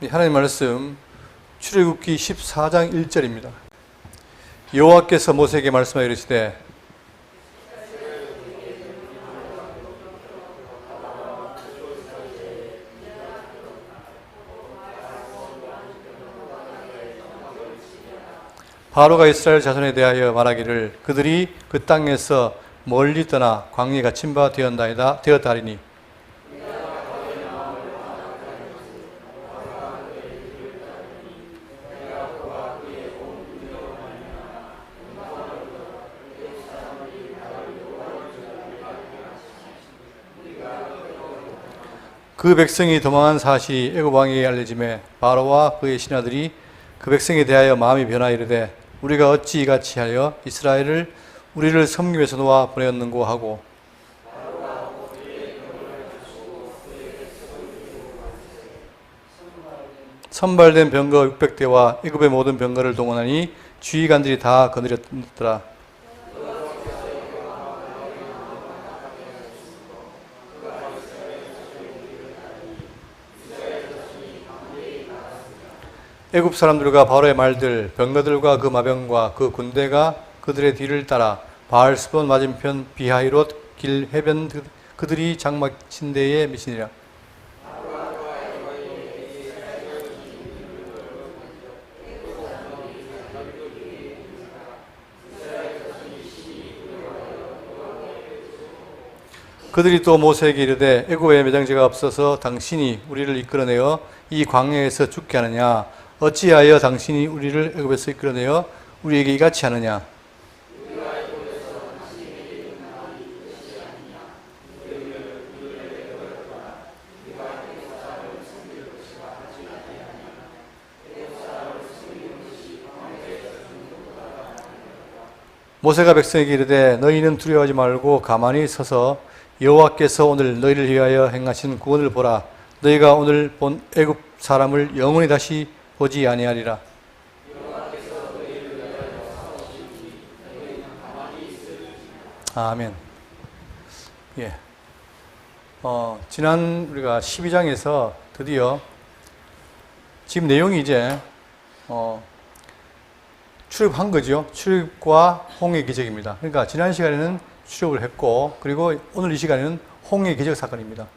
하나님 말씀 출애굽기 14장 1절입니다. 여호와께서 모세에게 말씀하여 이르시되 바로가 이스라엘 자손에 대하여 말하기를 그들이 그 땅에서 멀리 떠나 광야에 갇힌 바 되었다리니 그 백성이 도망한 사실이 애굽 왕에게 알려짐에 바로와 그의 신하들이 그 백성에 대하여 마음이 변하여 이르되 우리가 어찌 이같이 하여 이스라엘을 우리를 섬김에서 놓아 보내었는고 하고 선발된 병거 600대와 애굽의 모든 병거를 동원하니 주의관들이 다 거느렸더라. 애굽 사람들과 바로의 말들, 병거들과 그 마병과 그 군대가 그들의 뒤를 따라 바알스본 맞은편 비하이롯 길 해변 그들이 장막친 데에 미치니라. 그들이 또 모세에게 이르되 애굽에 매장지가 없어서 당신이 우리를 이끌어내어 이 광야에서 죽게 하느냐? 어찌하여 당신이 우리를 애굽에서 이끌어내어 우리에게 이같이 하느냐? 모세가 백성에게 이르되 너희는 두려워하지 말고 가만히 서서 여호와께서 오늘 너희를 위하여 행하신 구원을 보라. 너희가 오늘 본 애굽 사람을 영원히 다시 보지 아니하리라. 아멘. 예. 지난 우리가 12장에서 드디어 지금 내용이 이제 출입한 거죠. 출입과 홍해 기적입니다. 그러니까 지난 시간에는 출입을 했고, 그리고 오늘 이 시간에는 홍해 기적 사건입니다.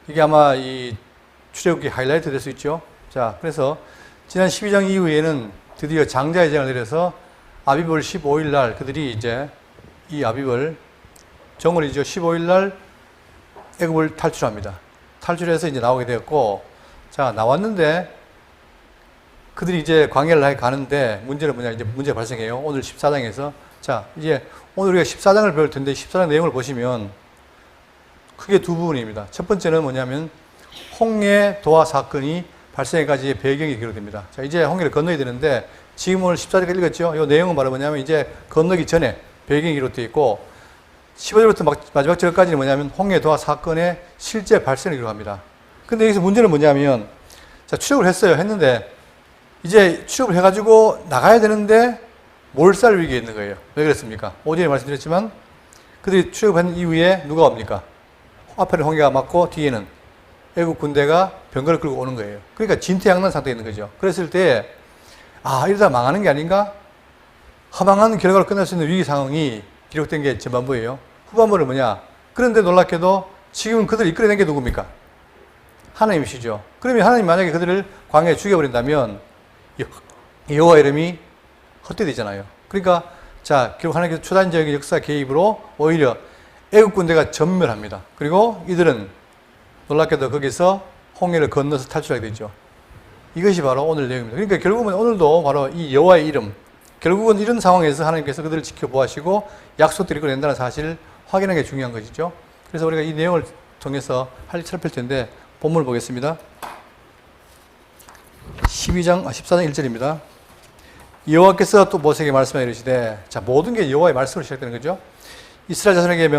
이게 아마 이 출애굽기 하이라이트 될 수 있죠. 자, 그래서 지난 12장 이후에는 드디어 장자의 재앙을 내려서 아비벌 15일 날 그들이 이제 이 아비벌 정월이죠. 15일 날 애굽을 탈출합니다. 탈출해서 이제 나오게 되었고, 자, 나왔는데 그들이 이제 광야를 향해 가는데 문제는 뭐냐, 이제 문제가 발생해요. 오늘 14장에서. 자, 이제 오늘 우리가 14장을 배울 텐데 14장 내용을 보시면 크게 두 부분입니다. 첫 번째는 뭐냐면 홍해 도하 사건이 발생해까지의 배경이 기록됩니다. 자, 이제 홍해를 건너야 되는데 지금 오늘 14절까지 읽었죠? 이 내용은 바로 뭐냐면 이제 건너기 전에 배경이 기록되어 있고 15절부터 마지막 절까지는 뭐냐면 홍해 도하 사건의 실제 발생을 기록합니다. 근데 여기서 문제는 뭐냐면 자, 출입을 했어요. 했는데 이제 출입을 해가지고 나가야 되는데 몰살 위기에 있는 거예요. 왜 그랬습니까? 오전에 말씀드렸지만 그들이 출입한 이후에 누가 옵니까? 앞에는 홍해가 막고 뒤에는 애국 군대가 병거를 끌고 오는 거예요. 그러니까 진퇴양난 상태에 있는 거죠. 그랬을 때 이러다 망하는 게 아닌가? 허망한 결과로 끝날 수 있는 위기 상황이 기록된 게 전반부예요. 후반부는 뭐냐? 그런데 놀랍게도 지금 그들을 이끌어낸 게 누굽니까? 하나님이시죠. 그러면 하나님 만약에 그들을 광야에 죽여버린다면 여호와 이름이 헛되되잖아요. 그러니까 자, 결국 하나님께서 초단적인 역사 개입으로 오히려 애국 군대가 전멸합니다. 그리고 이들은 놀랍게도 거기서 홍해를 건너서 탈출하게 되죠. 이것이 바로 오늘 내용입니다. 그러니까 결국은 오늘도 바로 이 여호와의 이름, 결국은 이런 상황에서 하나님께서 그들을 지켜보시고 약속들을 이끌어낸다는 사실을 확인하는 게 중요한 것이죠. 그래서 우리가 이 내용을 통해서 살필 텐데 본문을 보겠습니다. 14장 1절입니다. 여호와께서 또 모세에게 말씀하여 이르시되, 자, 모든 게 여호와의 말씀으로 시작되는 거죠. 이스라엘 자손에게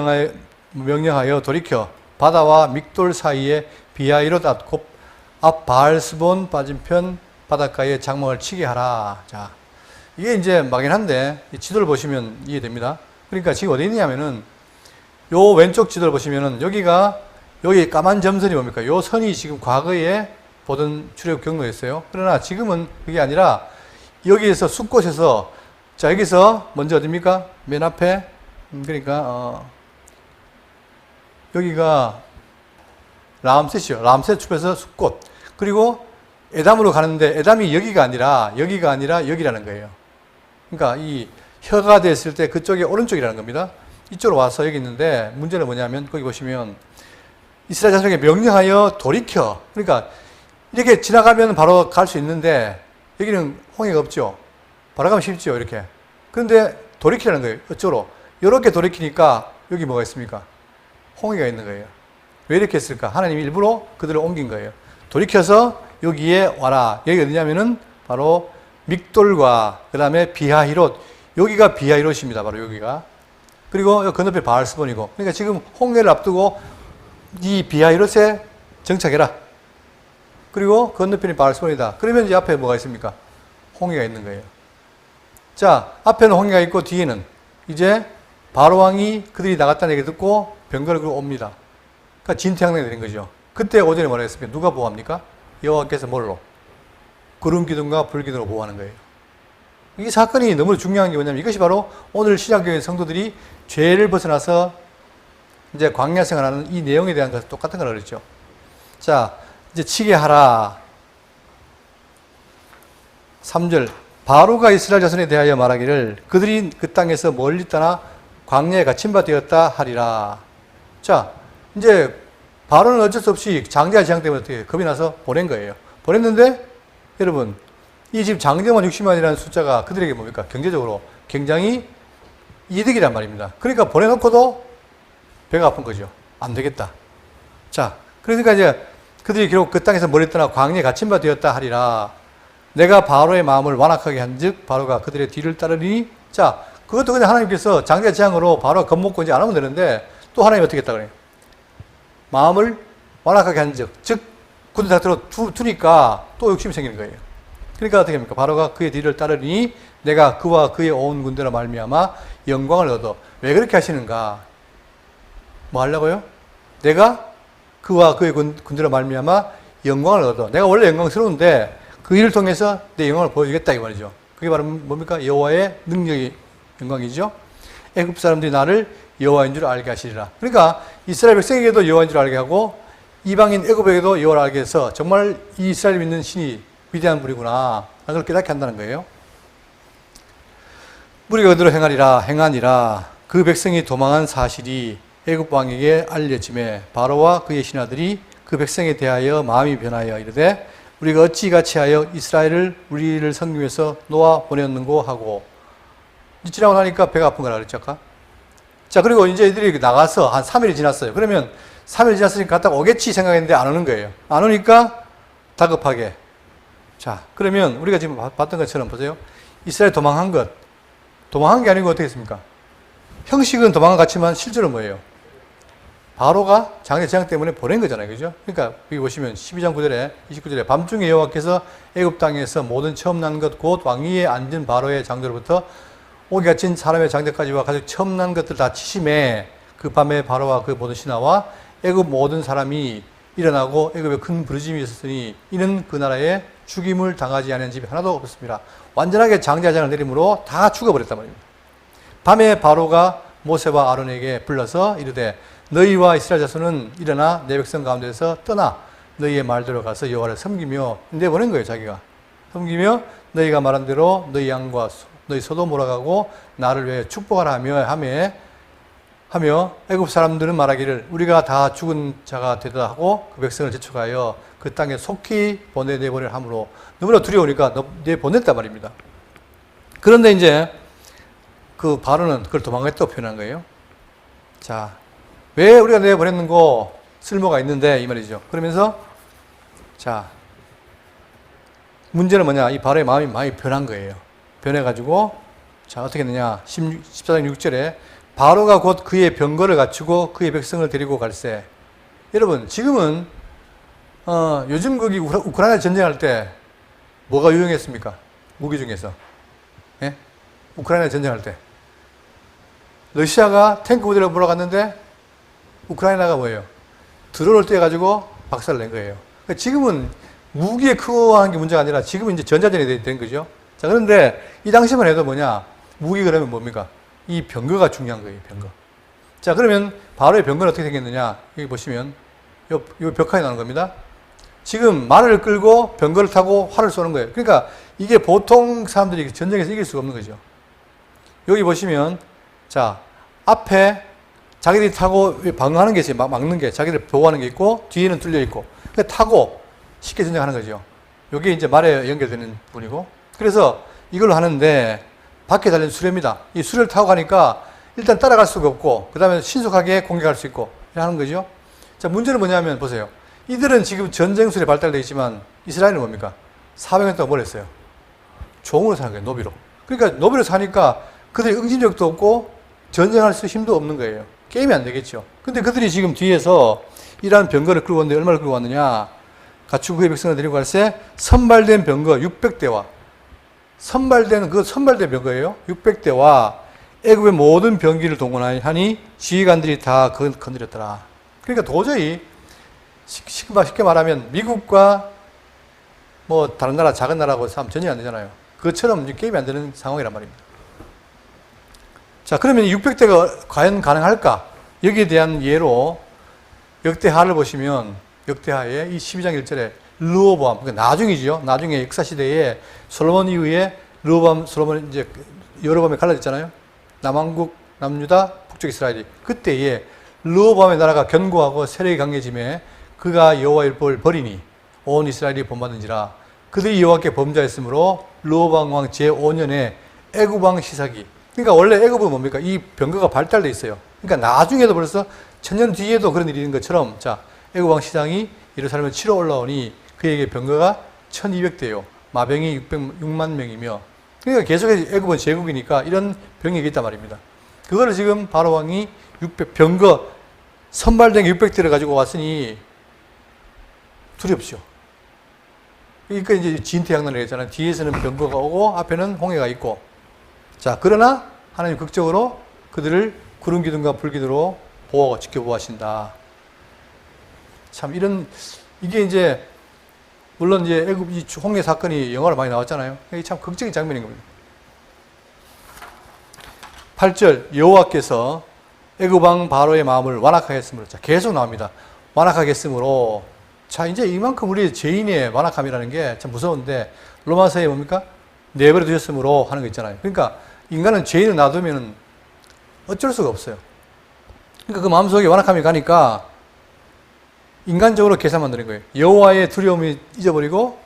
명령하여 돌이켜 바다와 믹돌 사이에 비하이롯 앞 바알스본 맞은편 바닷가에 장막을 치게 하라. 자, 이게 이제 막연한데 이 지도를 보시면 이해됩니다. 그러니까 지금 어디 있냐면은 요 왼쪽 지도를 보시면은 여기 까만 점선이 뭡니까? 요 선이 지금 과거에 보던 출애굽 경로였어요. 그러나 지금은 그게 아니라 여기에서 숲곳에서 자 여기서 먼저 어딥니까? 맨 앞에 그러니까 여기가 람셋이요. 람셋 숲에서 숲곳. 그리고 에담으로 가는데 에담이 여기가 아니라 여기라는 거예요. 그러니까 이 혀가 됐을 때 그쪽이 오른쪽이라는 겁니다. 이쪽으로 와서 여기 있는데 문제는 뭐냐면 거기 보시면 이스라엘 자손에게 명령하여 돌이켜. 그러니까 이렇게 지나가면 바로 갈 수 있는데 여기는 홍해가 없죠. 바로 가면 쉽죠. 이렇게. 그런데 돌이키라는 거예요. 이쪽으로. 이렇게 돌이키니까 여기 뭐가 있습니까? 홍해가 있는 거예요. 왜 이렇게 했을까? 하나님이 일부러 그들을 옮긴 거예요. 돌이켜서 여기에 와라. 여기 어디냐면은 바로 믹돌과 그 다음에 비하히롯. 여기가 비하히롯입니다. 바로 여기가. 그리고 건너편에 바알스본이고. 그러니까 지금 홍해를 앞두고 이 비하히롯에 정착해라. 그리고 건너편이 바알스본이다. 그러면 이제 앞에 뭐가 있습니까? 홍해가 있는 거예요. 자, 앞에는 홍해가 있고 뒤에는 이제 바로왕이 그들이 나갔다는 얘기 듣고 병거를 끌고 옵니다. 그러니까 진퇴양난이 되는 거죠. 그때 오전에 뭐라 했습니까? 누가 보호합니까? 여호와께서 뭘로? 구름 기둥과 불 기둥으로 보호하는 거예요. 이 사건이 너무 중요한 게 뭐냐면 이것이 바로 오늘 신약교회 성도들이 죄를 벗어나서 이제 광야 생활하는 이 내용에 대한 것과 똑같은 걸 그랬죠. 자, 이제 치게 하라. 3절. 바로가 이스라엘 자손에 대하여 말하기를 그들이 그 땅에서 멀리 떠나 광야에 갇힌 바 되었다 하리라. 자, 이제 바로는 어쩔 수 없이 장대한 재앙 때문에 어떻게 겁이 나서 보낸 거예요. 보냈는데 여러분 이 지금 장대만 60만이라는 숫자가 그들에게 뭡니까? 경제적으로 굉장히 이득이란 말입니다. 그러니까 보내놓고도 배가 아픈 거죠. 안 되겠다. 자, 그러니까 이제 그들이 결국 그 땅에서 멀리 떠나 광야에 갇힌 바 되었다 하리라. 내가 바로의 마음을 완악하게 한즉 바로가 그들의 뒤를 따르니. 자, 그것도 그냥 하나님께서 장대 재앙으로 바로가 겁먹고 이제 안 하면 되는데 또 하나님이 어떻게 했다 그래요? 마음을 완악하게 한즉, 즉 굳은 상태로 두니까 또 욕심이 생기는 거예요. 그러니까 어떻게 합니까? 바로가 그의 뒤를 따르니 내가 그와 그의 온 군대로 말미암아 영광을 얻어. 왜 그렇게 하시는가? 뭐 하려고요? 내가 그와 그의 군대로 말미암아 영광을 얻어. 내가 원래 영광스러운데 그 일을 통해서 내 영광을 보여주겠다 이 말이죠. 그게 바로 뭡니까? 여호와의 능력의 영광이죠. 애굽 사람들이 나를 여호와인 줄 알게 하시리라. 그러니까 이스라엘 백성에게도 여호와인 줄 알게 하고 이방인 애굽에게도 여호와를 알게 해서 정말 이 이스라엘 믿는 신이 위대한 분이구나 그걸 깨닫게 한다는 거예요. 무리가 그대로 행하니라. 그 백성이 도망한 사실이 애굽 왕에게 알려짐에 바로와 그의 신하들이 그 백성에 대하여 마음이 변하여 이르되 우리가 어찌 같이 하여 이스라엘을 우리를 섬기기 위해서 놓아 보냈는고 하고. 지나고 나니까 배가 아픈 거라 그랬죠 아까. 자, 그리고 이제 이들이 나가서 한 3일이 지났어요. 그러면 3일 지났으니까 갔다가 오겠지 생각했는데 안 오는 거예요. 안 오니까 다급하게. 자, 그러면 우리가 지금 봤던 것처럼 보세요. 이스라엘 도망한 게 아니고 어떻게 했습니까? 형식은 도망은 같지만 실제로 뭐예요? 바로가 장대 재앙 때문에 보낸 거잖아요. 그죠? 그러니까 여기 보시면 12장 9절에 29절에 밤중에 여호와께서 애굽 땅에서 모든 처음 난 것 곧 왕위에 앉은 바로의 장대로부터 오기 갇힌 사람의 장대까지와 가장 처음 난 것들 다 치심에 그 밤에 바로와 그 모든 신하와 애굽 모든 사람이 일어나고 애굽에 큰 부르짐이 있었으니 이는 그 나라에 죽임을 당하지 않은 집이 하나도 없었습니다. 완전하게 장대장을 내림으로 다 죽어버렸단 말입니다. 밤에 바로가 모세와 아론에게 불러서 이르되 너희와 이스라엘 자손은 일어나 내 백성 가운데서 떠나 너희의 말대로 가서 여호와를 섬기며 내보낸 거예요. 자기가 섬기며 너희가 말한 대로 너희 양과 너희 소도 몰아가고 나를 위해 축복하라 하며 애굽 사람들은 말하기를 우리가 다 죽은 자가 되다 하고 그 백성을 재촉하여 그 땅에 속히 보내내보낼 함으로 너무나 두려우니까 내보냈단 말입니다. 그런데 이제 그 바로는 그걸 도망갔다고 표현한 거예요. 자, 왜 우리가 내보냈는고 쓸모가 있는데 이 말이죠. 그러면서 자, 문제는 뭐냐? 이 바로의 마음이 많이 변한 거예요. 변해가지고 자, 어떻게 했느냐? 14장 6절에 바로가 곧 그의 병거를 갖추고 그의 백성을 데리고 갈새. 여러분, 지금은 요즘 거기 우크라이나 전쟁할 때 뭐가 유용했습니까? 무기 중에서. 예? 우크라이나 전쟁할 때 러시아가 탱크 부대를 몰아갔는데 우크라이나가 뭐예요? 드론을 떼가지고 박살을 낸 거예요. 그러니까 지금은 무기에 크고 하는 게 문제가 아니라 지금은 이제 전자전이 된 거죠. 자, 그런데 이 당시만 해도 뭐냐? 무기 그러면 뭡니까? 이 병거가 중요한 거예요, 병거. 자, 그러면 바로의 병거는 어떻게 생겼느냐? 여기 보시면 요 벽화에 나오는 겁니다. 지금 말을 끌고 병거를 타고 활을 쏘는 거예요. 그러니까 이게 보통 사람들이 전쟁에서 이길 수가 없는 거죠. 여기 보시면 자, 앞에 자기들이 타고 방어하는 게 있어요. 막는 게, 자기들 보호하는 게 있고 뒤에는 뚫려 있고. 그러니까 타고 쉽게 전쟁하는 거죠. 이게 이제 말에 연결되는 부분이고. 그래서 이걸로 하는데 밖에 달린 수레입니다. 이 수레를 타고 가니까 일단 따라갈 수가 없고 그 다음에 신속하게 공격할 수 있고 하는 거죠. 자, 문제는 뭐냐면 보세요. 이들은 지금 전쟁술에 발달되어 있지만 이스라엘은 뭡니까? 400년 동안 뭘 했어요? 종으로 사는 거예요. 노비로. 그러니까 노비로 사니까 그들이 응집력도 없고 전쟁할 수 힘도 없는 거예요. 게임이 안 되겠죠. 근데 그들이 지금 뒤에서 이러한 병거를 끌고 왔는데 얼마를 끌고 왔느냐? 가축 그의 백성을 데리고 갈새 선발된 병거 600대와 선발된 병거예요. 600대와 애굽의 모든 병기를 동원하니 지휘관들이 다 건드렸더라. 그러니까 도저히 쉽게 말하면 미국과 뭐 다른 나라 작은 나라하고 전혀 안 되잖아요. 그것처럼 게임이 안 되는 상황이란 말입니다. 자, 그러면 600대가 과연 가능할까? 여기에 대한 예로 역대하를 보시면 역대하에 이 12장 1절에 르호보암, 그러니까 나중이죠. 나중에 역사시대에 솔로몬 이후에 르호보암, 솔로몬 이제 여로보암에 갈라졌잖아요. 남왕국, 남유다, 북쪽 이스라엘이. 그때에 르호보암의 나라가 견고하고 세력이 강해짐에 그가 여호와의 율법을 버리니 온 이스라엘이 본받은지라. 그들이 여호와께 범죄했으므로 르호보암 왕 제5년에 애굽 왕 시삭이. 그러니까 원래 애굽은 뭡니까? 이 병거가 발달돼 있어요. 그러니까 나중에도 벌써 천년 뒤에도 그런 일이 있는 것처럼 자, 애굽 왕 시삭이 예루살렘을 치러 올라오니 그에게 병거가 1200대요. 마병이 6만 명이며. 그러니까 계속해서 애굽은 제국이니까 이런 병력이 있단 말입니다. 그거를 지금 바로 왕이 병거 선발된 600대를 가지고 왔으니 두렵죠. 그러니까 이제 진퇴양난을 했잖아요. 뒤에서는 병거가 오고 앞에는 홍해가 있고. 자, 그러나 하나님 극적으로 그들을 구름 기둥과 불 기둥으로 보호하고 지켜보하신다. 참 이게 이제 물론 이제 애굽 이 홍해 사건이 영화로 많이 나왔잖아요. 이게 참 극적인 장면인 겁니다. 8절 여호와께서 애굽 왕 바로의 마음을 완악하게 했으므로. 자, 계속 나옵니다. 완악하게 했으므로. 자, 이제 이만큼 우리 죄인의 완악함이라는 게 참 무서운데 로마서에 뭡니까? 내버려 두셨으므로 하는 거 있잖아요. 그러니까 인간은 죄인을 놔두면 어쩔 수가 없어요. 그러니까 그 마음속에 완악함이 가니까 인간적으로 계산 만드는 거예요. 여호와의 두려움을 잊어버리고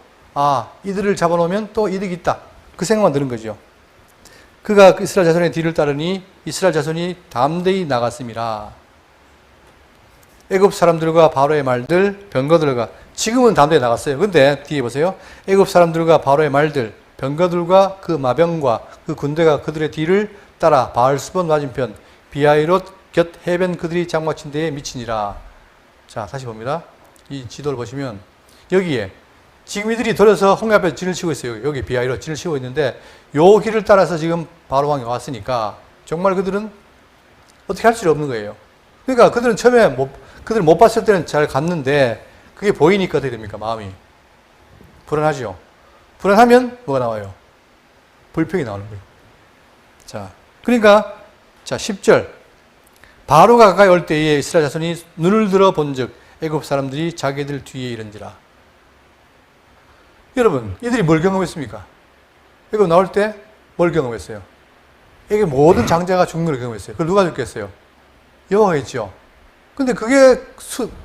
이들을 잡아놓으면 또 이득이 있다. 그 생각만 드는 거죠. 그가 이스라엘 자손의 뒤를 따르니 이스라엘 자손이 담대히 나갔음이라. 애굽 사람들과 바로의 말들, 병거들과 지금은 담대히 나갔어요. 근데 뒤에 보세요. 애굽 사람들과 바로의 말들, 병거들과 그 마병과 그 군대가 그들의 뒤를 따라 바알스본 맞은편 비하이롯 곁 해변 그들이 장막친 데에 미치니라. 자, 다시 봅니다. 이 지도를 보시면 여기에 지금 이들이 돌아서 홍해 앞에 진을 치고 있어요. 여기 비하이롯 진을 치고 있는데 요 길을 따라서 지금 바로 왕이 왔으니까 정말 그들은 어떻게 할 수 없는 거예요. 그러니까 그들은 처음에 그들을 못 봤을 때는 잘 갔는데 그게 보이니까 어떻게 됩니까? 마음이 불안하죠. 불안하면 뭐가 나와요? 불평이 나오는 거예요. 자, 그러니까 자 10절 바로가 가까이 올 때에 이스라엘 자손이 눈을 들어 본즉 애굽 사람들이 자기들 뒤에 이른지라. 여러분, 이들이 뭘 경험했습니까? 애굽 나올 때 뭘 경험했어요? 이게 모든 장자가 죽는 걸 경험했어요. 그걸 누가 죽겠어요? 여호와가 했죠. 근데 그게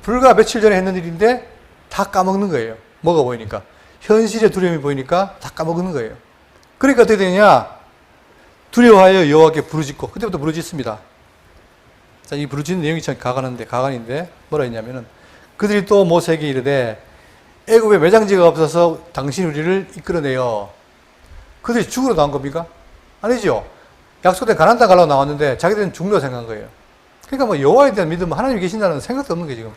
불과 며칠 전에 했는 일인데 다 까먹는 거예요. 뭐가 보이니까. 현실의 두려움이 보이니까 다 까먹는 거예요. 그러니까 어떻게 되느냐? 두려워하여 여호와께 부르짖고, 그때부터 부르짖습니다. 자, 이 부르짖는 내용이 참 가관인데 뭐라 했냐면은 그들이 또 모세에게 이르되 애굽에 매장지가 없어서 당신이 우리를 이끌어내요. 그들이 죽으러 나온 겁니까? 아니죠. 약속된 가나안 땅 가려고 나왔는데 자기들은 죽으려고 생각한 거예요. 그러니까 뭐 여호와에 대한 믿음, 하나님이 계신다는 생각도 없는 거예요, 지금.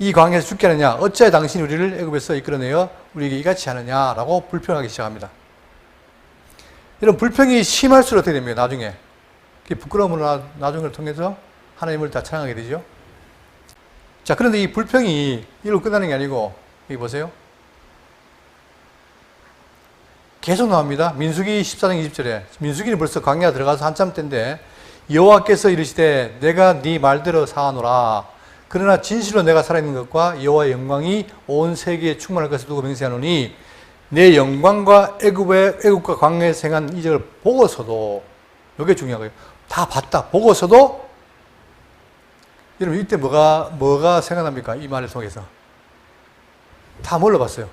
이 광야에서 죽게 하느냐? 어찌하여 당신이 우리를 애굽에서 이끌어내어 우리에게 이같이 하느냐라고 불평하기 시작합니다. 이런 불평이 심할수록 어떻게 됩니까? 나중에. 부끄러움으로 나중을 통해서 하나님을 다 찬양하게 되죠. 자, 그런데 이 불평이 이로 끝나는 게 아니고 여기 보세요. 계속 나옵니다. 민수기 14장 20절에. 민수기는 벌써 광야 들어가서 한참 때인데 여호와께서 이르시되 내가 네 말대로 사하노라. 그러나 진실로 내가 살아있는 것과 여호와의 영광이 온 세계에 충만할 것을 두고 맹세하노니 내 영광과 애굽과 광야에서 행한 이적을 보고서도, 이게 중요한 거예요. 다 봤다. 보고서도 여러분 이때 뭐가 생각납니까? 이 말을 통해서 다 뭘로 봤어요?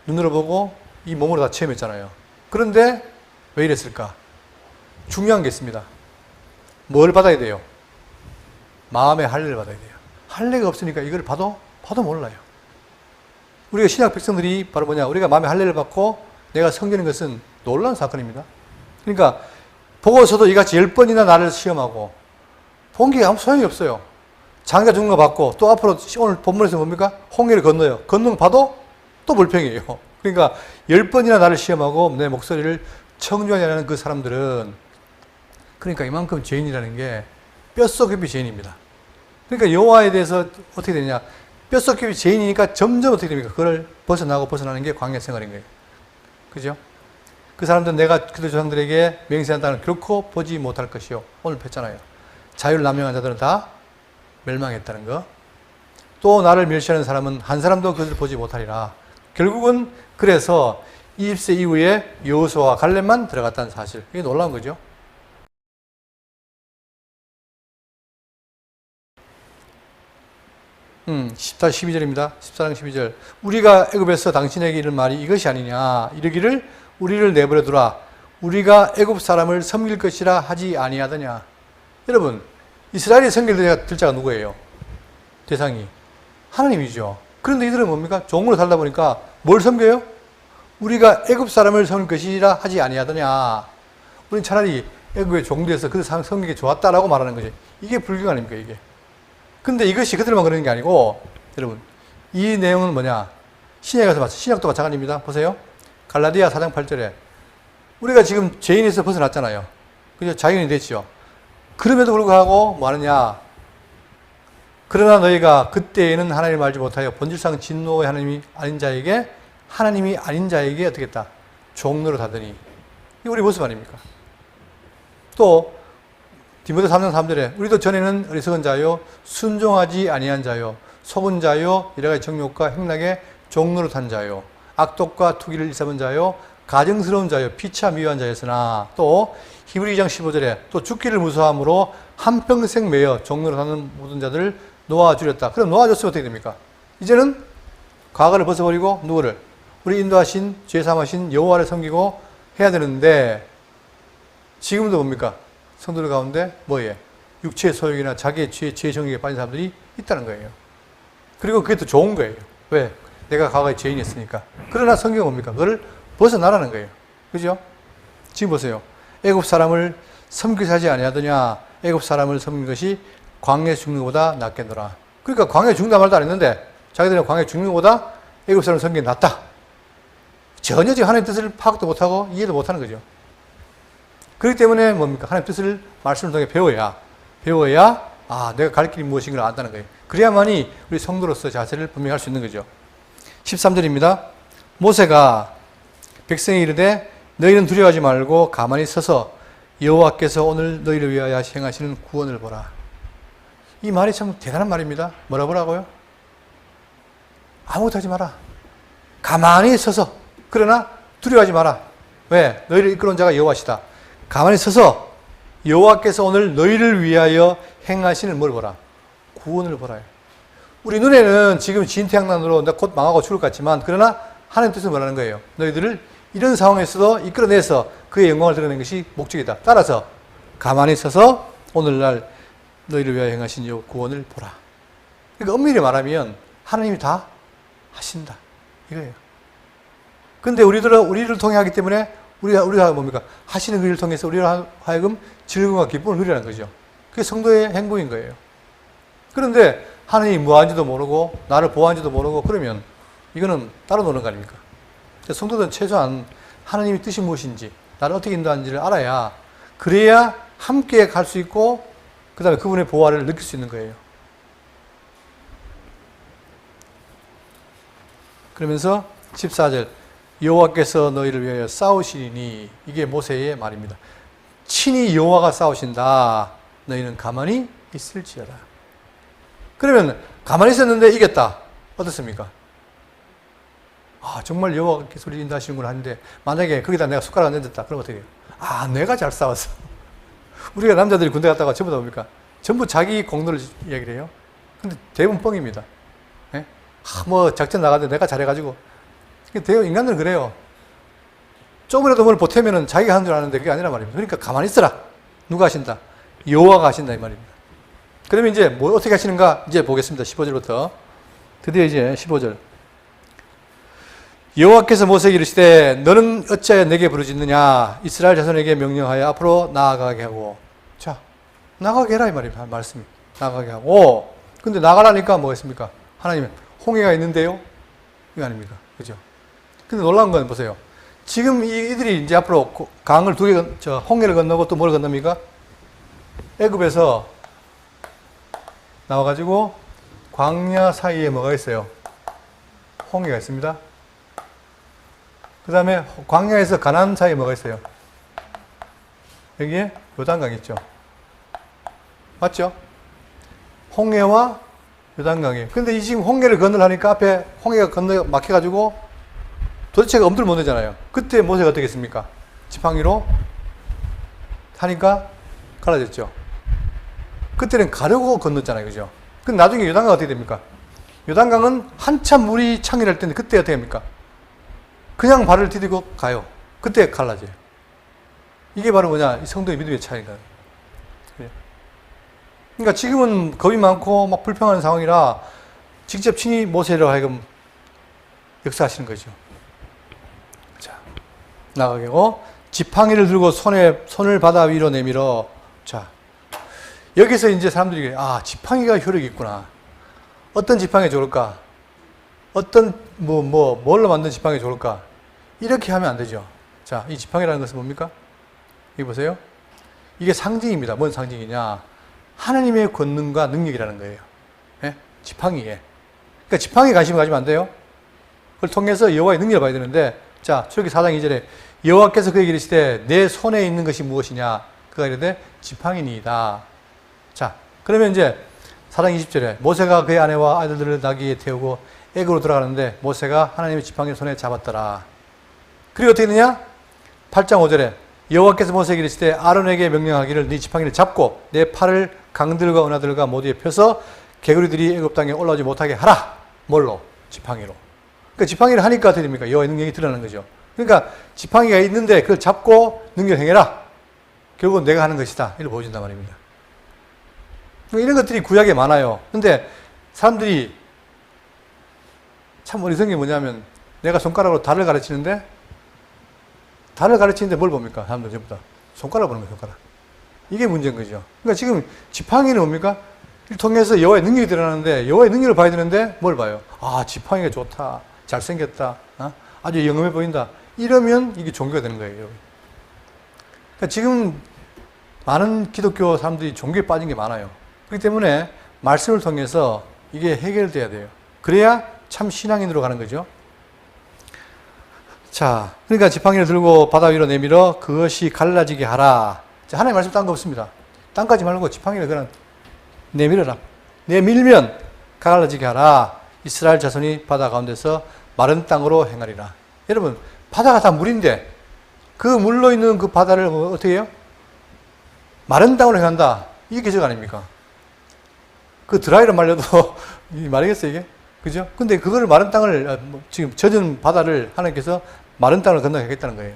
눈으로 보고 이 몸으로 다 체험했잖아요. 그런데 왜 이랬을까? 중요한 게 있습니다. 뭘 받아야 돼요? 마음의 할례를 받아야 돼요. 할례가 없으니까 이걸 봐도 몰라요. 우리가 신약 백성들이 바로 뭐냐? 우리가 마음의 할례를 받고 내가 섬기는 것은 놀라운 사건입니다. 그러니까 보고서도 이같이 10번이나 나를 시험하고 본 게 아무 소용이 없어요. 장자 죽는 거 받고 또 앞으로 오늘 본문에서 뭡니까? 홍해를 건너요. 건너는 거 봐도 또 불평이에요. 그러니까 10번이나 나를 시험하고 내 목소리를 청중하지 않는 그 사람들은, 그러니까 이만큼 죄인이라는 게 뼛속 깊이 죄인입니다. 그러니까 여호와에 대해서 어떻게 되냐? 뼛속 깊이 죄인이니까 점점 어떻게 됩니까? 그걸 벗어나는 게 광야 생활인 거예요. 그죠? 그 사람들은 내가 그들 조상들에게 맹세한 땅을 결코 보지 못할 것이요. 오늘 뵀잖아요. 자유를 남용한 자들은 다 멸망했다는 거. 또 나를 멸시하는 사람은 한 사람도 그들을 보지 못하리라. 결국은 그래서 20세 이후에 여호수아와 갈렙만 들어갔다는 사실. 이게 놀라운 거죠. 다시 12절입니다. 14장 12절. 우리가 애굽에서 당신에게 이른 말이 이것이 아니냐. 이르기를 우리를 내버려 두라. 우리가 애굽 사람을 섬길 것이라 하지 아니하더냐. 여러분, 이스라엘이 섬길 자가 누구예요? 대상이 하나님이죠. 그런데 이들은 뭡니까? 종으로 살다 보니까 뭘 섬겨요? 우리가 애굽 사람을 섬길 것이라 하지 아니하더냐. 우리는 차라리 애굽의 종돼서 그 사람 섬기는 게 좋았다라고 말하는 거죠. 이게 불경 아닙니까, 이게? 근데 이것이 그들만 그러는 게 아니고, 여러분, 이 내용은 뭐냐? 신약에 가서 신약도 마찬가지입니다. 보세요. 갈라디아 4장 8절에 우리가 지금 죄인에서 벗어났잖아요. 그죠? 자유인이 됐죠. 그럼에도 불구하고 뭐 하느냐? 그러나 너희가 그때에는 하나님을 알지 못하여 본질상 진노의 하나님이 아닌 자에게 어떻게 했다? 종로를 하더니. 이게 우리 모습 아닙니까? 또 디모데 3장 3절에 우리도 전에는 어리석은 자요 순종하지 아니한 자요 속은 자요 여러 가지 정욕과 행락에 종로를 탄 자요 악독과 투기를 일삼은 자요 가증스러운 자요 피차 미워한 자였으나, 또 히브리 2장 15절에 또 죽기를 무서워함으로 한평생 매여 종로를 타는 모든 자들을 놓아주렸다. 그럼 놓아줬으면 어떻게 됩니까? 이제는 과거를 벗어버리고 누구를? 우리 인도하신 죄사하신 여호와를 섬기고 해야 되는데, 지금도 뭡니까? 성도들 가운데 뭐예요? 육체의 소욕이나 자기의 죄의 정욕에 빠진 사람들이 있다는 거예요. 그리고 그게 더 좋은 거예요. 왜? 내가 과거에 죄인이었으니까. 그러나 성경은 뭡니까? 그걸 벗어나라는 거예요. 그죠? 지금 보세요. 애굽 사람을 섬기지 하지 아니하더냐. 애굽 사람을 섬긴 것이 광야에 죽는 것보다 낫겠노라. 그러니까 광야에 죽는다 말도 안 했는데 자기들은 광야에 죽는 것보다 애굽 사람을 섬기는 게 낫다. 전혀 지금 하나님의 뜻을 파악도 못하고 이해도 못하는 거죠. 그렇기 때문에 뭡니까? 하나님의 뜻을 말씀을 통해 배워야 내가 갈 길이 무엇인가를 안다는 거예요. 그래야만이 우리 성도로서 자세를 분명히 할 수 있는 거죠. 13절입니다. 모세가 백성에 이르되 너희는 두려워하지 말고 가만히 서서 여호와께서 오늘 너희를 위하여 행하시는 구원을 보라. 이 말이 참 대단한 말입니다. 뭐라고요? 아무것도 하지 마라. 가만히 서서. 그러나 두려워하지 마라. 왜? 너희를 이끌어온 자가 여호와시다. 가만히 서서 여호와께서 오늘 너희를 위하여 행하시는 뭘 보라? 구원을 보라. 우리 눈에는 지금 진퇴양난으로 곧 망하고 죽을 것 같지만, 그러나 하나님 뜻은 뭐라는 거예요? 너희들을 이런 상황에서도 이끌어내서 그의 영광을 드러내는 것이 목적이다. 따라서 가만히 서서 오늘날 너희를 위하여 행하신 이 구원을 보라. 그러니까 엄밀히 말하면 하나님이 다 하신다. 이거예요. 근데 우리를 통해 하기 때문에 우리가 뭡니까? 하시는 그 일을 통해서 우리를 하여금 즐거움과 기쁨을 누리라는 거죠. 그게 성도의 행복인 거예요. 그런데 하나님이 뭐하는지도 모르고 나를 보호하는지도 모르고 그러면 이거는 따로 노는 거 아닙니까? 성도들은 최소한 하나님의 뜻이 무엇인지, 나를 어떻게 인도하는지를 알아야, 그래야 함께 갈 수 있고 그 다음에 그분의 보호를 느낄 수 있는 거예요. 그러면서 14절 여호와께서 너희를 위하여 싸우시리니 이게 모세의 말입니다. 친히 여호와가 싸우신다. 너희는 가만히 있을지어다. 그러면 가만히 있었는데 이겼다. 어떻습니까? 아, 정말 여호와가 소리진다 하시는구나 하는데 만약에 거기다 내가 숟가락을 내렸다. 그럼 어떻게 해요? 아, 내가 잘 싸웠어. 우리가 남자들이 군대 갔다가 전부 다 뭡니까? 전부 자기 공로를 이야기를 해요. 근데 대부분 뻥입니다. 예? 뭐 작전 나가는데 내가 잘해가지고. 인간들은 그래요. 조금이라도 뭘 보태면은 자기가 하는 줄 아는데 그게 아니란 말입니다. 그러니까 가만히 있어라. 누가 하신다? 여호와가 하신다 이 말입니다. 그러면 이제 뭐 어떻게 하시는가 이제 보겠습니다. 15절부터. 드디어 이제 15절. 여호와께서 모세에게 이르시되 너는 어찌하여 내게 부르짖느냐 이스라엘 자손에게 명령하여 앞으로 나아가게 하고. 자, 나가게 해라 이 말입니다. 말씀이. 나가게 하고. 근데 나가라니까 뭐겠습니까? 하나님은 홍해가 있는데요? 이거 아닙니까? 그죠? 근데 놀라운 건 보세요. 지금 이들이 이제 앞으로 강을 홍해를 건너고 또 뭘 건넙니까? 애굽에서 나와가지고 광야 사이에 뭐가 있어요? 홍해가 있습니다. 그 다음에 광야에서 가나안 사이에 뭐가 있어요? 여기에 요단강이 있죠. 맞죠? 홍해와 요단강이. 근데 이 지금 홍해를 건너려니까 앞에 홍해가 건너 막혀가지고 도대체가 엄두를 못 내잖아요. 그때 모세가 어떻게 했습니까? 지팡이로 하니까 갈라졌죠. 그때는 가려고 건넜잖아요. 그죠? 근데 나중에 요단강 어떻게 됩니까? 요단강은 한참 물이 창일할 텐데 그때 어떻게 합니까? 그냥 발을 디디고 가요. 그때 갈라져요. 이게 바로 뭐냐? 이 성도의 믿음의 차이인가요? 그러니까 지금은 겁이 많고 막 불평하는 상황이라 직접 친히 모세로 하여금 역사하시는 거죠. 자, 나가게 하고 지팡이를 들고 손을 바다 위로 내밀어. 자, 여기서 이제 사람들이 지팡이가 효력이 있구나. 어떤 지팡이 좋을까? 어떤 뭘로 만든 지팡이 좋을까? 이렇게 하면 안 되죠. 자, 이 지팡이라는 것은 뭡니까? 여기 보세요. 이게 상징입니다. 뭔 상징이냐? 하나님의 권능과 능력이라는 거예요. 예? 지팡이에. 그러니까 지팡이에 관심을 가지면 안 돼요. 그걸 통해서 여호와의 능력을 봐야 되는데, 자, 출애굽기 4장 2절에 여호와께서 그에게 이르시되 내 손에 있는 것이 무엇이냐? 그가 이르되 지팡이니이다. 자, 그러면 이제 4장 20절에 모세가 그의 아내와 아들들을 나귀에 태우고 애굽으로 돌아가는데 모세가 하나님의 지팡이를 손에 잡았더라. 그리고 어떻게 되냐? 8장 5절에 여호와께서 모세에게 이르시되 아론에게 명령하기를 네 지팡이를 잡고 내 팔을 강들과 은하들과 모두에 펴서 개구리들이 애굽 땅에 올라오지 못하게 하라. 뭘로? 지팡이로. 그러니까 지팡이를 하니까 어떻게 됩니까? 여호와의 능력이 드러나는 거죠. 그러니까 지팡이가 있는데 그걸 잡고 능력 행해라. 결국은 내가 하는 것이다. 이걸 보여준단 말입니다. 이런 것들이 구약에 많아요. 근데 사람들이 참 어리석은 게 뭐냐면 내가 손가락으로 달을 가르치는데 뭘 봅니까? 사람들 전부 다 손가락 보는 거예요. 손가락. 이게 문제인 거죠. 그러니까 지금 지팡이는 뭡니까? 이를 통해서 여호와의 능력이 드러나는데 여호와의 능력을 봐야 되는데 뭘 봐요? 지팡이가 좋다. 잘생겼다. 아주 영험해 보인다. 이러면 이게 종교가 되는 거예요. 그러니까 지금 많은 기독교 사람들이 종교에 빠진 게 많아요. 그렇기 때문에 말씀을 통해서 이게 해결돼야 돼요. 그래야 참 신앙인으로 가는 거죠. 자, 그러니까 지팡이를 들고 바다 위로 내밀어 그것이 갈라지게 하라. 자, 하나님 말씀 딴 거 없습니다. 땅까지 말고 지팡이를 그냥 내밀어라. 내밀면 갈라지게 하라. 이스라엘 자손이 바다 가운데서 마른 땅으로 행하리라. 여러분, 바다가 다 물인데 그 물로 있는 그 바다를 어떻게 해요? 마른 땅으로 행한다. 이게 기적 아닙니까? 그 드라이로 말려도 말이겠어요, 이게? 그죠? 근데 그거를 마른 땅을, 지금 젖은 바다를 하나님께서 마른 땅을 건너게 하겠다는 거예요.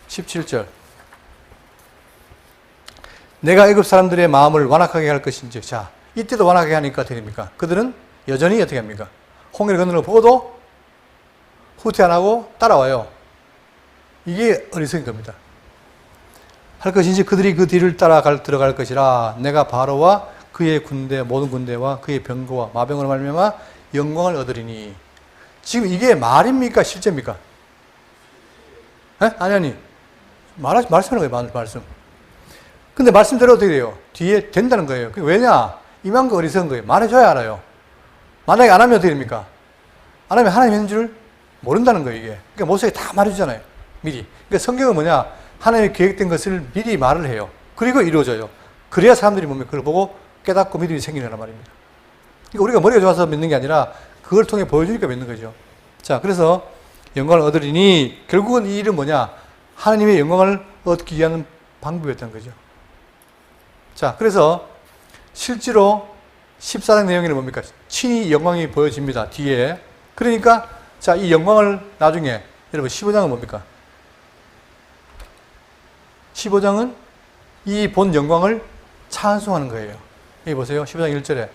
17절. 내가 애굽 사람들의 마음을 완악하게 할 것인지. 자, 이때도 완악하게 하니까 어떻게 됩니까? 그들은 여전히 어떻게 합니까? 홍해를 건너는 걸 보고도 후퇴 안 하고 따라와요. 이게 어리석은 겁니다. 할 것인지 그들이 그 뒤를 따라 들어갈 것이라. 내가 바로와 그의 군대, 모든 군대와 그의 병거와 마병으로 말미암아 영광을 얻으리니. 지금 이게 말입니까? 실제입니까? 아니. 말씀하는 거예요, 말씀. 근데 말씀대로 어떻게 돼요? 뒤에 된다는 거예요. 왜냐? 임한 거 어리석은 거예요. 말해줘야 알아요. 만약에 안 하면 어떻게 됩니까? 안 하면 하나님 있는 줄 모른다는 거예요, 이게. 그러니까 모세가 다 말해주잖아요, 미리. 그러니까 성경은 뭐냐? 하나님의 계획된 것을 미리 말을 해요. 그리고 이루어져요. 그래야 사람들이 뭡니까? 그걸 보고 깨닫고 믿음이 생기는 말입니다. 그러니까 우리가 머리가 좋아서 믿는 게 아니라 그걸 통해 보여주니까 믿는 거죠. 자, 그래서 영광을 얻으리니 결국은 이 일은 뭐냐? 하나님의 영광을 얻기 위한 방법이었던 거죠. 자, 그래서 실제로 14장 내용에는 뭡니까? 친히 영광이 보여집니다. 뒤에. 그러니까 자, 이 영광을 나중에 여러분 15장은 뭡니까? 15장은 이 본 영광을 찬송하는 거예요. 여기 보세요. 15장 1절에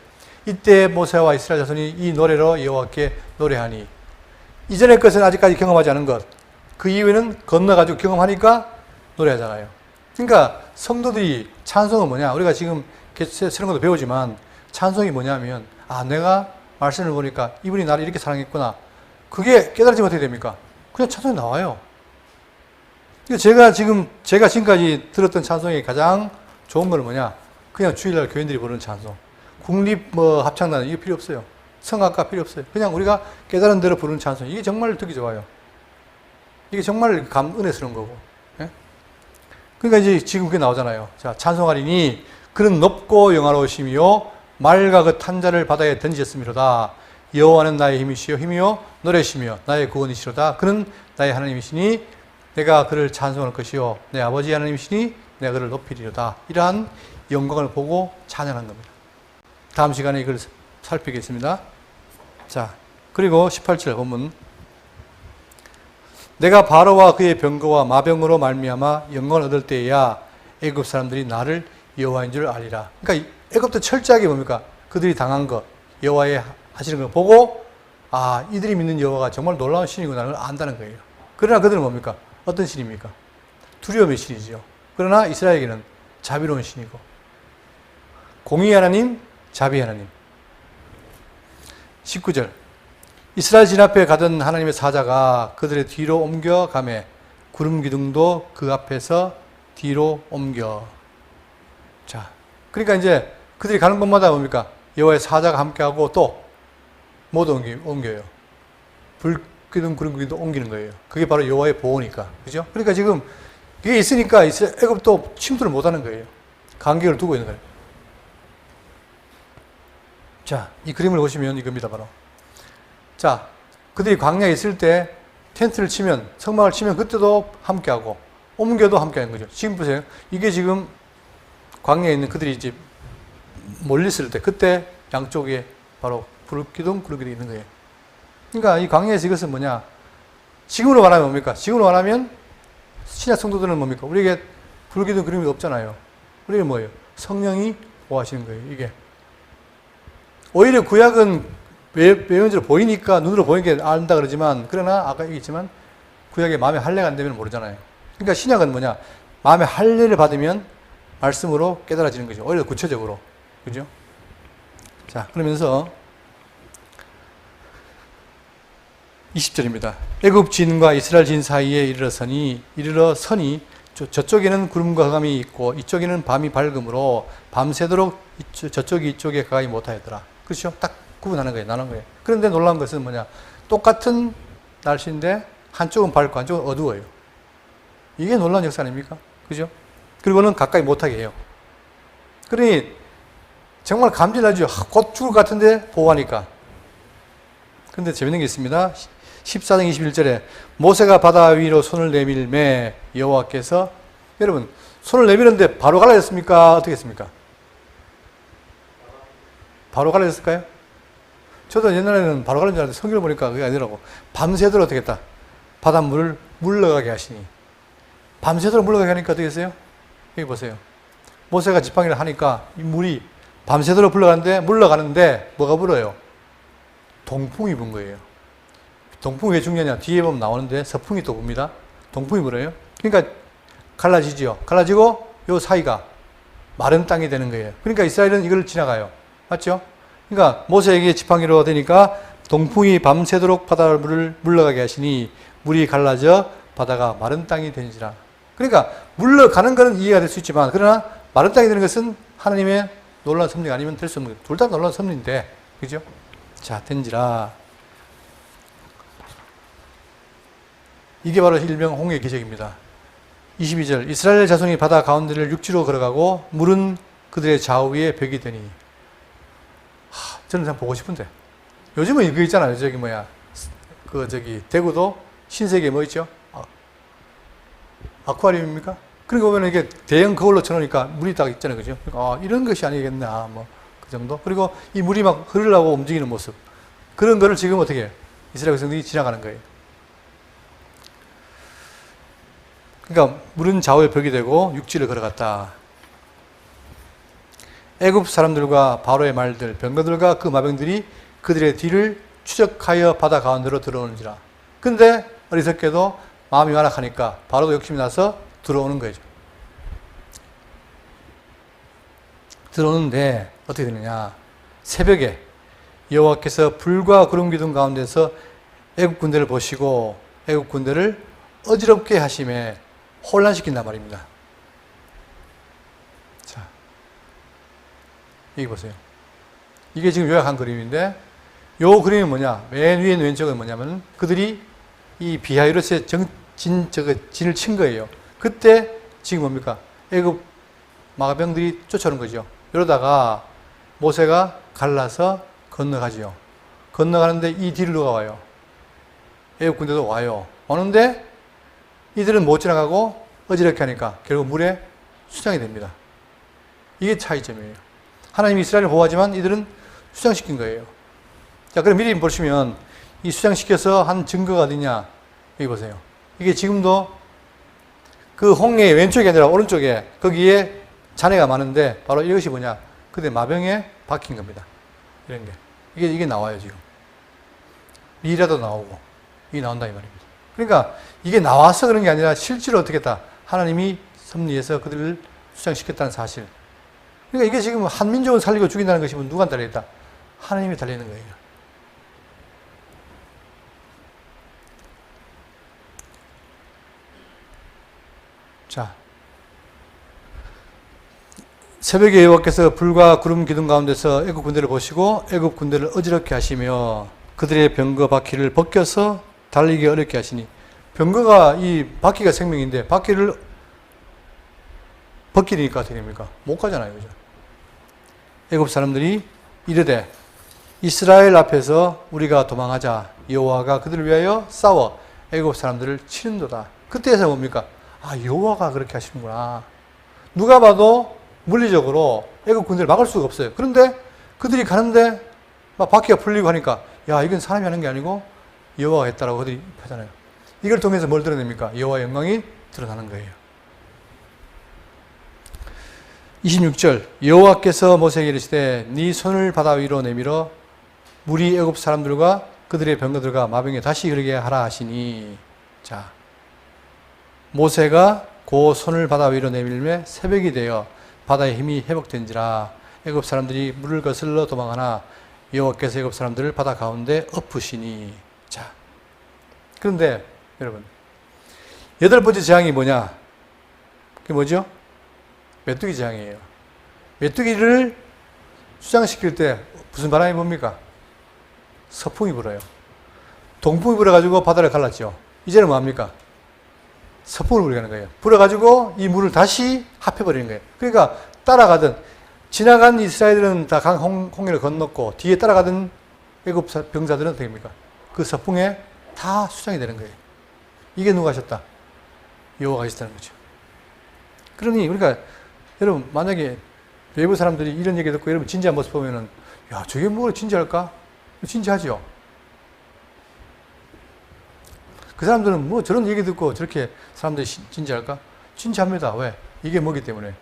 이때 모세와 이스라엘 자손이 이 노래로 여호와께 노래하니 이전의 것은 아직까지 경험하지 않은 것 그 이후에는 건너가지고 경험하니까 노래하잖아요. 그러니까 성도들이 찬송은 뭐냐? 우리가 지금 새로운 것도 배우지만 찬송이 뭐냐면 내가 말씀을 보니까 이분이 나를 이렇게 사랑했구나. 그게 깨달아지면 어떻게 됩니까? 그냥 찬송이 나와요. 제가 지금까지 들었던 찬송이 가장 좋은 건 뭐냐? 그냥 주일날 교인들이 부르는 찬송. 국립 합창단 이게 필요 없어요. 성악가 필요 없어요. 그냥 우리가 깨달은 대로 부르는 찬송. 이게 정말 듣기 좋아요. 이게 정말 은혜스러운 거고. 예? 그러니까 이제 지금 그게 나오잖아요. 자, 찬송하리니 그는 높고 영화로우시며 말과 그 탄자를 바다에 던지셨음이로다. 여호와는 나의 힘이요 노래시며 나의 구원이시로다. 그는 나의 하나님이시니 내가 그를 찬송할 것이요 내 아버지 하나님이시니 내가 그를 높이리로다. 이러한 영광을 보고 찬양하는 겁니다. 다음 시간에 이걸 살피겠습니다. 자, 그리고 18절 본문 내가 바로와 그의 병거와 마병으로 말미암아 영광을 얻을 때에야 애굽 사람들이 나를 여호와인 줄 알리라. 그러니까 애굽도 철저하게 뭡니까? 그들이 당한 것, 여호와의 하시는 걸 보고 이들이 믿는 여호와가 정말 놀라운 신이구나를 안다는 거예요. 그러나 그들은 뭡니까? 어떤 신입니까? 두려움의 신이죠. 그러나 이스라엘에게는 자비로운 신이고 공의 하나님, 자비 하나님. 19절 이스라엘 진 앞에 가던 하나님의 사자가 그들의 뒤로 옮겨가매 구름 기둥도 그 앞에서 뒤로 옮겨. 자, 그러니까 이제 그들이 가는 곳마다 뭡니까? 여호와의 사자가 함께하고 또 모두 옮겨요. 불기둥, 구름 기둥도 옮기는 거예요. 그게 바로 여호와의 보호니까, 그죠? 그러니까 지금 이게 있으니까 애굽도 침투를 못하는 거예요. 간격을 두고 있는 거예요. 자, 이 그림을 보시면 이겁니다, 바로. 자, 그들이 광야에 있을 때 텐트를 치면, 성막을 치면 그때도 함께하고 옮겨도 함께하는 거죠. 지금 보세요. 이게 지금 광야에 있는 그들이 이제 몰렸을 때 그때 양쪽에 바로 불기둥, 구름기둥이 있는 거예요. 그러니까 이 광야에서 이것은 뭐냐? 지금으로 말하면 뭡니까? 지금으로 말하면 신약 성도들은 뭡니까? 우리에게 불기둥, 구름이 없잖아요. 우리는 뭐예요? 성령이 보호하시는 거예요. 이게 오히려 구약은 외면적으로 보이니까 눈으로 보이니까 안다 그러지만 그러나 아까 얘기했지만 구약에 마음에 할례가 안 되면 모르잖아요. 그러니까 신약은 뭐냐? 마음에 할례를 받으면 말씀으로 깨달아지는 거죠. 오히려 구체적으로. 그죠? 자, 그러면서 20절입니다. 애굽 진과 이스라엘 진 사이에 이르러 서니 저쪽에는 구름과 흑암이 있고 이쪽에는 밤이 밝음으로 밤새도록 저쪽이 이쪽에 가까이 못하였더라. 그렇죠? 딱 구분하는 거예요. 나눈 거예요. 그런데 놀라운 것은 뭐냐? 똑같은 날씨인데 한쪽은 밝고 한쪽은 어두워요. 이게 놀라운 역사 아닙니까? 그죠? 그리고는 가까이 못하게 해요. 그러니 정말 감질나죠. 곧 죽을 것 같은데 보호하니까. 그런데 재밌는 게 있습니다. 14장 21절에 모세가 바다 위로 손을 내밀매 여호와께서 여러분 손을 내밀었는데 바로 갈라졌습니까? 어떻게 했습니까? 바로 갈라졌을까요? 저도 옛날에는 바로 갈라진 줄 알았는데 성경을 보니까 그게 아니더라고. 밤새도록 어떻게 했다? 바닷물을 물러가게 하시니. 밤새도록 물러가게 하니까 어떻게 했어요? 여기 보세요. 모세가 지팡이를 하니까 이 물이 밤새도록 물러가는데 뭐가 불어요? 동풍이 분 거예요. 동풍이 왜 중요하냐? 뒤에 보면 나오는데 서풍이 또 붑니다. 동풍이 불어요. 그러니까 갈라지죠. 갈라지고 요 사이가 마른 땅이 되는 거예요. 그러니까 이스라엘은 이걸 지나가요. 맞죠? 그러니까 모세에게 지팡이로 되니까 동풍이 밤새도록 바닷물을 물러가게 하시니 물이 갈라져 바다가 마른 땅이 되니라. 그러니까 물러가는 것은 이해가 될 수 있지만 그러나 마른 땅이 되는 것은 하나님의 놀라운 섭리가 아니면 될 수 없는 거예요. 둘 다 놀라운 섭리인데 그죠? 자, 된지라. 이게 바로 일명 홍해 기적입니다. 22절 이스라엘 자손이 바다 가운데를 육지로 걸어가고 물은 그들의 좌우에 벽이 되니. 저는 참 보고 싶은데 요즘은 이거 있잖아요. 저기 뭐야 대구도 신세계 뭐 있죠? 아쿠아리움입니까? 그러니까 보면 이게 대형 거울로 쳐놓으니까 물이 딱 있잖아요. 그죠? 이런 것이 아니겠나 뭐 그 정도. 그리고 이 물이 막 흐르려고 움직이는 모습, 그런 거를 지금 어떻게 해요? 이스라엘 백성들이 지나가는 거예요. 그러니까 물은 좌우에 벽이 되고 육지를 걸어갔다. 애굽 사람들과 바로의 말들, 병거들과 그 마병들이 그들의 뒤를 추적하여 바다 가운데로 들어오는지라. 근데 어리석게도 마음이 완악하니까 바로도 욕심이 나서 들어오는 거죠. 들어오는데 어떻게 되느냐? 새벽에 여호와께서 불과 구름 기둥 가운데서 애굽 군대를 보시고 애굽 군대를 어지럽게 하심에 혼란시킨단 말입니다. 자, 여기 보세요. 이게 지금 요약한 그림인데, 요 그림이 뭐냐? 맨 위에 왼쪽은 뭐냐면 그들이 이 비하이로스에 진을 친 거예요. 그때 지금 뭡니까? 애굽 마병들이 쫓아오는 거죠. 이러다가 모세가 갈라서 건너가지요. 건너가는데 이 뒤를 누가 와요? 애굽 군대도 와요. 오는데 이들은 못 지나가고 어지럽게 하니까 결국 물에 수장이 됩니다. 이게 차이점이에요. 하나님이 이스라엘을 보호하지만 이들은 수장시킨 거예요. 자, 그럼 미리 보시면 이 수장시켜서 한 증거가 어디냐? 여기 보세요. 이게 지금도 그 홍해의 왼쪽이 아니라 오른쪽에 거기에 잔해가 많은데 바로 이것이 뭐냐? 그때 마병에 박힌 겁니다. 이런 게. 이게 나와요, 지금. 미라도 나오고. 이게 나온다, 이 말입니다. 그러니까 이게 나와서 그런 게 아니라 실제로 어떻게 했다? 하나님이 섭리해서 그들을 수장시켰다는 사실. 그러니까 이게 지금 한민족을 살리고 죽인다는 것이 누가 달려있다? 하나님이 달려있는 거예요. 자, 새벽에 여호와께서 불과 구름 기둥 가운데서 애굽 군대를 보시고 애굽 군대를 어지럽게 하시며 그들의 병거 바퀴를 벗겨서 달리기 어렵게 하시니. 병거가 이 바퀴가 생명인데 바퀴를 벗기니까 어떻게 됩니까? 못 가잖아요, 그죠? 애굽 사람들이 이르되 이스라엘 앞에서 우리가 도망하자. 여호와가 그들을 위하여 싸워 애굽 사람들을 치는도다. 그때에서 뭡니까? 여호와가 그렇게 하시는구나. 누가 봐도 물리적으로 애굽 군대를 막을 수가 없어요. 그런데 그들이 가는데 막 바퀴가 풀리고 하니까 이건 사람이 하는 게 아니고 여호와가 했다라고 그들이 하잖아요. 이걸 통해서 뭘 드러냅니까? 여호와의 영광이 드러나는 거예요. 26절 여호와께서 모세에게 이르시되 네 손을 바다 위로 내밀어 물이 애굽 사람들과 그들의 병거들과 마병에 다시 흐르게 하라 하시니. 자, 모세가 그 손을 바다 위로 내밀매 새벽이 되어 바다의 힘이 회복된지라. 애굽 사람들이 물을 거슬러 도망하나 여호와께서 애굽 사람들을 바다 가운데 엎으시니. 자, 그런데 여러분, 여덟 번째 재앙이 뭐냐? 그게 뭐죠? 메뚜기 재앙이에요. 메뚜기를 수장시킬 때 무슨 바람이 붑니까? 서풍이 불어요. 동풍이 불어가지고 바다를 갈랐죠. 이제는 뭐합니까? 서풍을 불게 하는 거예요. 불어가지고 이 물을 다시 합해버리는 거예요. 그러니까 따라가던, 지나간 이스라엘들은 다 홍해를 건넜고 뒤에 따라가던 애굽 병사들은 어떻게 됩니까? 그 서풍에 다 수장이 되는 거예요. 이게 누가 하셨다? 여호와가 하셨다는 거죠. 그러니 우리가 여러분 만약에 외부 사람들이 이런 얘기 듣고 여러분 진지한 모습 보면은 저게 뭐 진지할까? 진지하죠. 그 사람들은 뭐 저런 얘기 듣고 저렇게 사람들이 진지할까? 진지합니다. 왜? 이게 뭐기 때문에?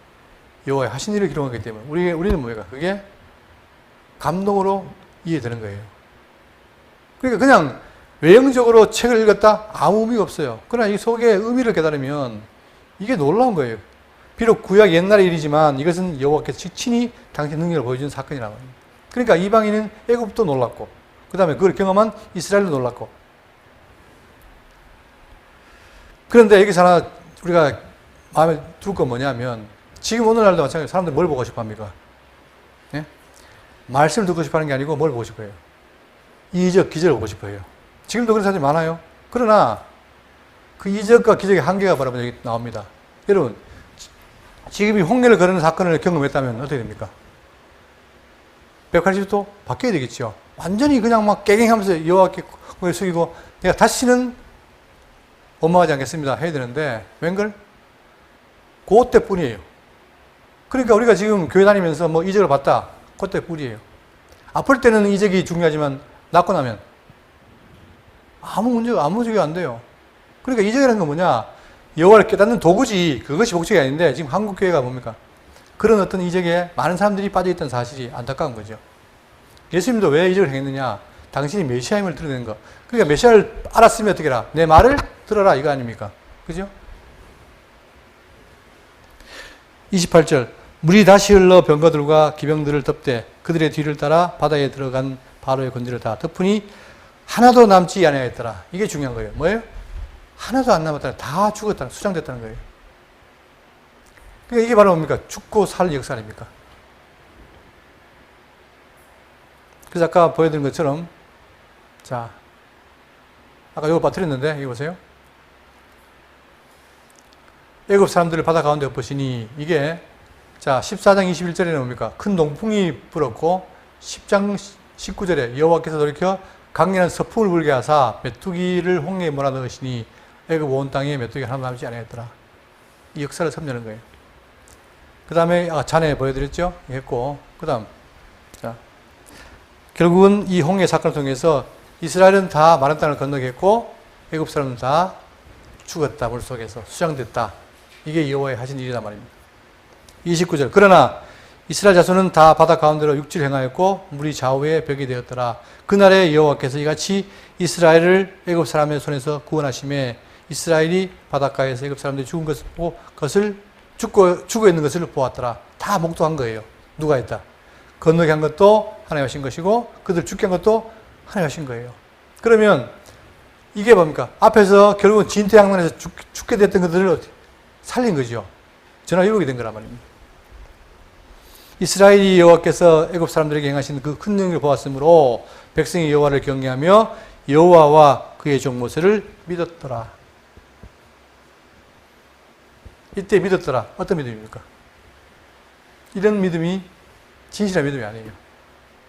여호와의 하신 일을 기록하기 때문에. 우리는 뭐예요? 그게 감동으로 이해되는 거예요. 그러니까 그냥 외형적으로 책을 읽었다? 아무 의미가 없어요. 그러나 이 속에 의미를 깨달으면 이게 놀라운 거예요. 비록 구약 옛날의 일이지만 이것은 여호와께서 친히 당신 능력을 보여준 사건이라고 합니다. 그러니까 이방인은 애굽도 놀랐고 그 다음에 그걸 경험한 이스라엘도 놀랐고. 그런데 여기서 하나 우리가 마음에 둘 건 뭐냐면 지금 오늘날도 마찬가지로 사람들이 뭘 보고 싶어 합니까? 예? 말씀을 듣고 싶어 하는 게 아니고 뭘 보고 싶어 해요? 이적, 기적을 보고 싶어 해요. 지금도 그런 사람들이 많아요. 그러나 그 이적과 기적의 한계가 바로 여기 나옵니다. 여러분, 지금 이 홍해를 거르는 사건을 경험했다면 어떻게 됩니까? 180도 바뀌어야 되겠죠. 완전히 그냥 막 깨갱하면서 여호와께 고개 숙이고 내가 다시는 원망하지 않겠습니다 해야 되는데 웬걸? 그때뿐이에요. 그러니까 우리가 지금 교회 다니면서 뭐 이적을 봤다. 그때뿐이에요. 아플 때는 이적이 중요하지만 낫고 나면 아무 적이 안 돼요. 그러니까 이적이라는 건 뭐냐? 여호와를 깨닫는 도구지. 그것이 목적이 아닌데 지금 한국 교회가 뭡니까? 그런 어떤 이적에 많은 사람들이 빠져있다는 사실이 안타까운 거죠. 예수님도 왜 이적을 행했느냐? 당신이 메시아임을 드러내는 거. 그러니까 메시아를 알았으면 어떻게 해라? 내 말을 들어라 이거 아닙니까? 그죠? 28절 물이 다시 흘러 병거들과 기병들을 덮되 그들의 뒤를 따라 바다에 들어간 바로의 건지를 다 덮으니 하나도 남지 아니하였더라. 이게 중요한 거예요. 뭐예요? 하나도 안 남았다. 다 죽었다. 수장됐다는 거예요. 그러니까 이게 바로 뭡니까? 죽고 살 역사 아닙니까? 그래서 아까 보여드린 것처럼 자, 아까 이거 빠뜨렸는데 이거 보세요. 애굽 사람들을 바다 가운데 엎으시니 이게 자 14장 21절에는 뭡니까? 큰 동풍이 불었고 10장 19절에 여호와께서 돌이켜 강렬한 서풍을 불게 하사 메뚜기를 홍해에 몰아넣으시니 애굽 온 땅에 메뚜기가 하나도 남지 아니하였더라. 이 역사를 섭려는 거예요. 그 다음에 잔해 보여드렸죠? 했고 그 다음 자 결국은 이 홍해 사건을 통해서 이스라엘은 다 마른 땅을 건너겠고 애굽 사람은 다 죽었다. 물속에서 수장됐다. 이게 여호와의 하신 일이란 말입니다. 29절 그러나 이스라엘 자손은 다 바다 가운데로 육지를 행하였고 물이 좌우에 벽이 되었더라. 그날에 여호와께서 이같이 이스라엘을 애굽 사람의 손에서 구원하심에 이스라엘이 바닷가에서 애굽 사람들이 죽은 것을 보고 죽어 있는 것을 보았더라. 다 목도한 거예요. 누가 했다? 건너게 한 것도 하나님 하신 것이고 그들 죽게 한 것도 하나님 하신 거예요. 그러면 이게 뭡니까? 앞에서 결국은 진퇴양난에서 죽게 됐던 것들을 살린 거죠. 전화 이루게 된 거란 말입니다. 이스라엘이 여호와께서 애굽 사람들에게 행하신 그 큰 능력을 보았으므로 백성이 여호와를 경외하며 여호와와 그의 종 모세를 믿었더라. 이때 믿었더라. 어떤 믿음입니까? 이런 믿음이 진실한 믿음이 아니에요.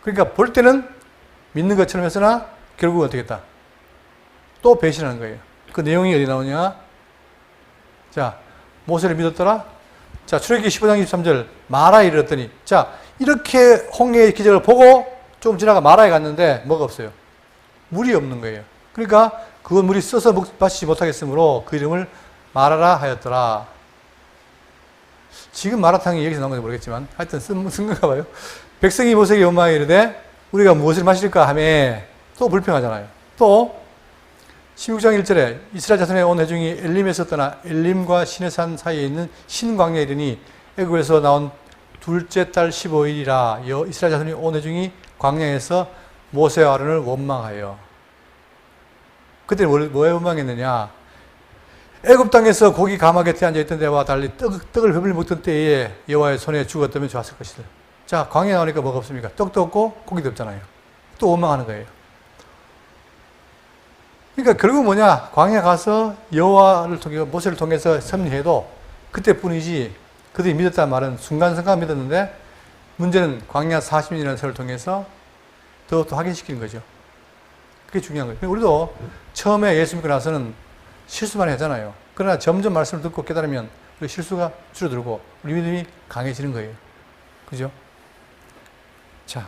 그러니까 볼 때는 믿는 것처럼 했으나 결국은 어떻게 했다? 또 배신하는 거예요. 그 내용이 어디 나오냐? 자, 모세를 믿었더라? 자, 출애굽기 15장 23절 마라에 이르렀더니 자, 이렇게 홍해의 기적을 보고 조금 지나가 마라에 갔는데 뭐가 없어요? 물이 없는 거예요. 그러니까 그건 물이 써서 마시지 못하겠으므로 그 이름을 마라라 하였더라. 지금 마라탕이 여기서 나온 건지 모르겠지만 하여튼 쓴 건가 봐요. 백성이 모세에게 원망하여 이르되 우리가 무엇을 마실까 하며 또 불평하잖아요. 또 16장 1절에 이스라엘 자손의 온 회중이 엘림에서 떠나 엘림과 시내산 사이에 있는 신광야에 이르니 애굽에서 나온 둘째 달 15일이라 이스라엘 자손의 온 회중이 광야에서 모세와 아론을 원망하여. 그때 뭐에 원망했느냐? 애굽 땅에서 고기 가마 곁에 앉아있던 때와 달리 떡을 배불리 먹던 때에 여호와의 손에 죽었다면 좋았을 것이다. 자, 광야에 나오니까 뭐가 없습니까? 떡도 없고 고기도 없잖아요. 또 원망하는 거예요. 그러니까 결국 뭐냐? 광야 가서 여호와를 통해 모세를 통해서 섭리해도 그때뿐이지 그들이 믿었다는 말은 순간순간 믿었는데 문제는 광야 40년이라는 세월을 통해서 더 확인시키는 거죠. 그게 중요한 거예요. 우리도 처음에 예수 믿고 나서는 실수 많이 하잖아요. 그러나 점점 말씀을 듣고 깨달으면 우리 실수가 줄어들고 우리 믿음이 강해지는 거예요. 그죠? 자,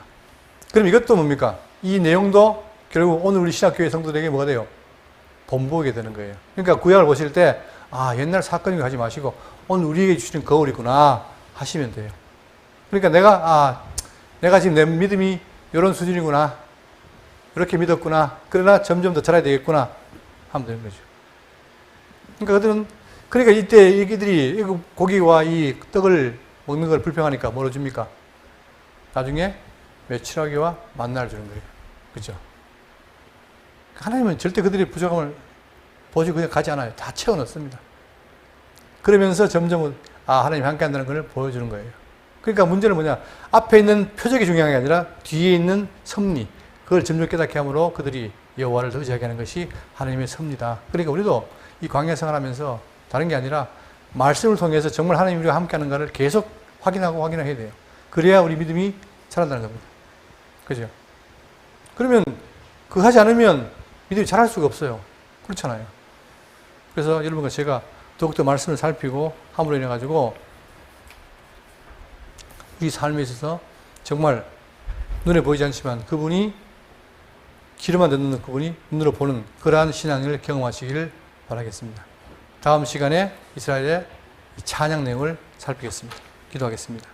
그럼 이것도 뭡니까? 이 내용도 결국 오늘 우리 신학교회 성도들에게 뭐가 돼요? 본보게 되는 거예요. 그러니까 구약을 보실 때 아, 옛날 사건인 거 하지 마시고 오늘 우리에게 주시는 거울이구나 하시면 돼요. 그러니까 내가 지금 내 믿음이 이런 수준이구나. 이렇게 믿었구나. 그러나 점점 더 잘해야 되겠구나 하면 되는 거죠. 그러니까 이때 이들이 고기와 이 떡을 먹는 걸 불평하니까 뭐로 줍니까? 나중에 메추라기와 만나를 주는 거예요. 그죠? 하나님은 절대 그들의 부족함을 보시고 그냥 가지 않아요. 다 채워 넣습니다. 그러면서 점점 하나님이 함께 한다는 걸 보여주는 거예요. 그러니까 문제는 뭐냐? 앞에 있는 표적이 중요한 게 아니라 뒤에 있는 섭리, 그걸 점점 깨닫게 함으로 그들이 여호와를 더 의지하게 하는 것이 하나님의 섭리다. 그러니까 우리도 이 광야 생활하면서 다른 게 아니라 말씀을 통해서 정말 하나님 우리와 함께하는가를 계속 확인해야 돼요. 그래야 우리 믿음이 자란다는 겁니다. 그죠? 그러면 그거 하지 않으면 믿음이 자랄 수가 없어요. 그렇잖아요. 그래서 여러분과 제가 더욱더 말씀을 살피고 함으로 인해 가지고 우리 삶에 있어서 정말 눈에 보이지 않지만 그분이 귀로만 듣는 그분이 눈으로 보는 그러한 신앙을 경험하시기를 바라겠습니다. 다음 시간에 이스라엘의 찬양 내용을 살피겠습니다. 기도하겠습니다.